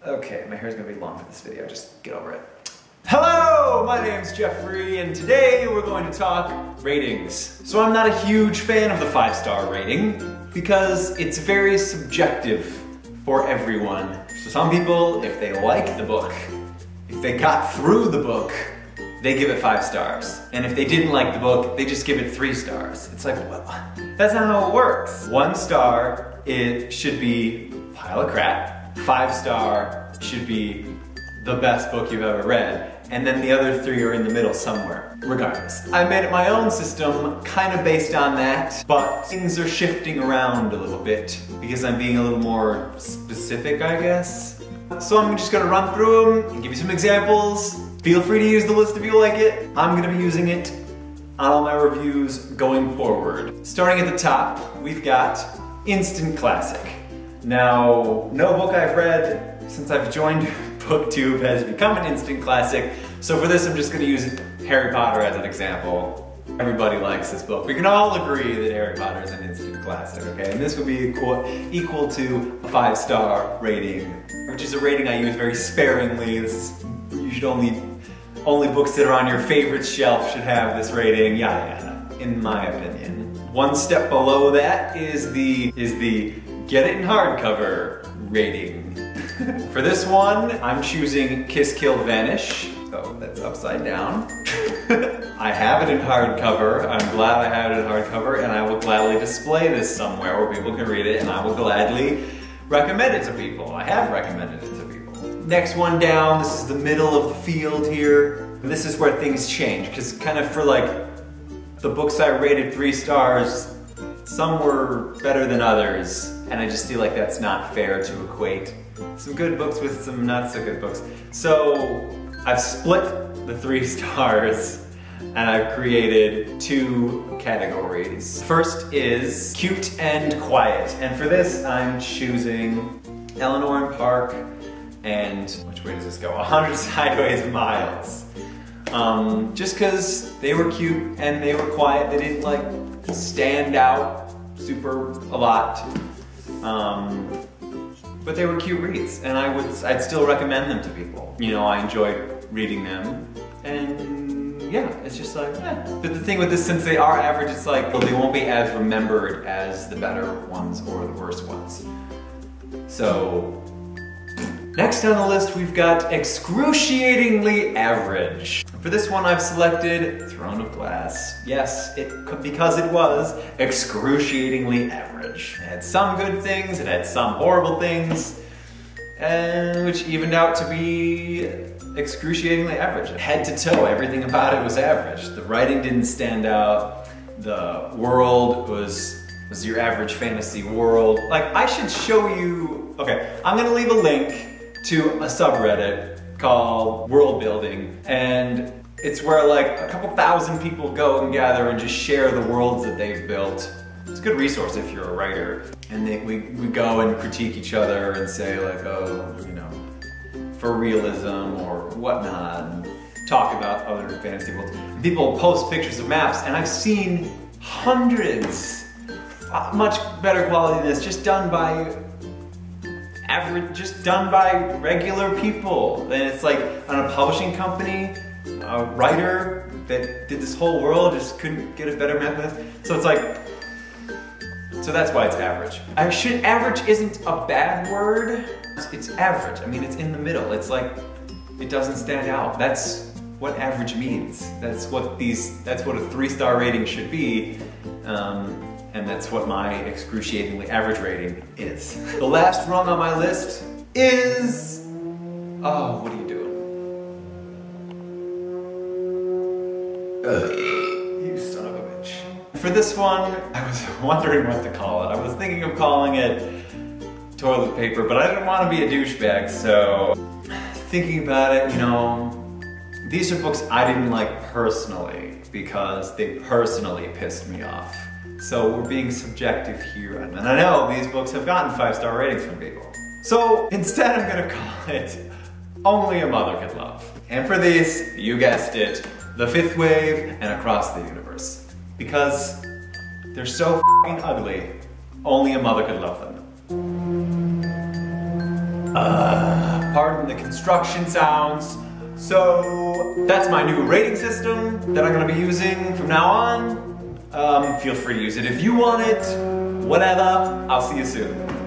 Okay, my hair's gonna be long for this video, just get over it. Hello, my name's Jeffrey, and today we're going to talk ratings. So I'm not a huge fan of the 5-star rating because it's very subjective for everyone. So some people, if they like the book, if they got through the book, they give it 5 stars. And if they didn't like the book, they just give it 3 stars. It's like, well, that's not how it works. 1 star, it should be pile of crap. 5 star should be the best book you've ever read. And then the other 3 are in the middle somewhere. Regardless, I made my own system kind of based on that, but things are shifting around a little bit because I'm being a little more specific, I guess. So I'm just gonna run through them and give you some examples. Feel free to use the list if you like it. I'm gonna be using it on all my reviews going forward. Starting at the top, we've got Instant Classic. Now, no book I've read since I've joined BookTube has become an instant classic. So for this, I'm just gonna use Harry Potter as an example. Everybody likes this book. We can all agree that Harry Potter is an instant classic, okay? And this would be equal to a 5-star rating, which is a rating I use very sparingly. You should only books that are on your favorite shelf should have this rating, yada yada, in my opinion. One step below that is the get it in hardcover rating. For this one, I'm choosing Kiss Kill Vanish. Oh, that's upside down. I have it in hardcover. I'm glad I have it in hardcover, and I will gladly display this somewhere where people can read it, and I will gladly recommend it to people. I have recommended it to people. Next one down, this is the middle of the field here. And this is where things change, because kind of for like the books I rated 3 stars, some were better than others, and I just feel like that's not fair to equate some good books with some not so good books. So I've split the 3 stars and I've created 2 categories. First is cute and quiet, and for this I'm choosing Eleanor and Park and, which way does this go? 100 Sideways Miles. Just because they were cute and they were quiet, they didn't like stand out super a lot. But they were cute reads, and I'd still recommend them to people. You know, I enjoyed reading them, and yeah, it's just like, eh. But the thing with this, since they are average, it's like, well, they won't be as remembered as the better ones or the worst ones. So, next on the list, we've got Excruciatingly Average. For this one, I've selected Throne of Glass. Yes, because it was excruciatingly average. It had some good things, it had some horrible things, which evened out to be excruciatingly average. Head to toe, everything about it was average. The writing didn't stand out. The world was your average fantasy world. Like, I should show you, okay, I'm gonna leave a link to a subreddit called World Building, and it's where like a couple thousand people go and gather and just share the worlds that they've built. It's a good resource if you're a writer. And we go and critique each other and say like, oh, you know, for realism or whatnot, and talk about other fantasy worlds. People post pictures of maps, and I've seen hundreds, much better quality than this, just done by regular people. And it's like on a publishing company, a writer that did this whole world just couldn't get a better map than this. So it's like, so that's why it's average. Average isn't a bad word. It's average. I mean, it's in the middle. It's like, it doesn't stand out. That's what average means. That's what a 3-star rating should be. And that's what my excruciatingly average rating is. The last rung on my list is, oh, what are you doing? You son of a bitch. For this one, I was wondering what to call it. I was thinking of calling it toilet paper, but I didn't want to be a douchebag, so thinking about it, you know, these are books I didn't like personally because they personally pissed me off. So we're being subjective here, and I know these books have gotten 5-star ratings from people. So instead I'm gonna call it Only a Mother Could Love. And for these, you guessed it, The Fifth Wave and Across the Universe. Because they're so f***ing ugly, only a mother could love them. the construction sounds. So that's my new rating system that I'm gonna be using from now on. Feel free to use it if you want it. Whatever, I'll see you soon.